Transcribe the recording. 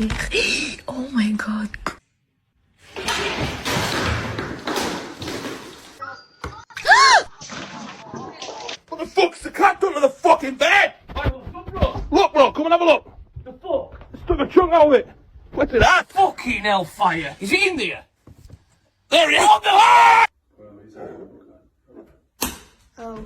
Oh my god. What the fuck's the cat done to the fucking bed? Look, bro, come and have a look. The fuck? It's took a chunk out of it. What's it at? Fucking hellfire. Is it in there? There it is. On the line! Oh.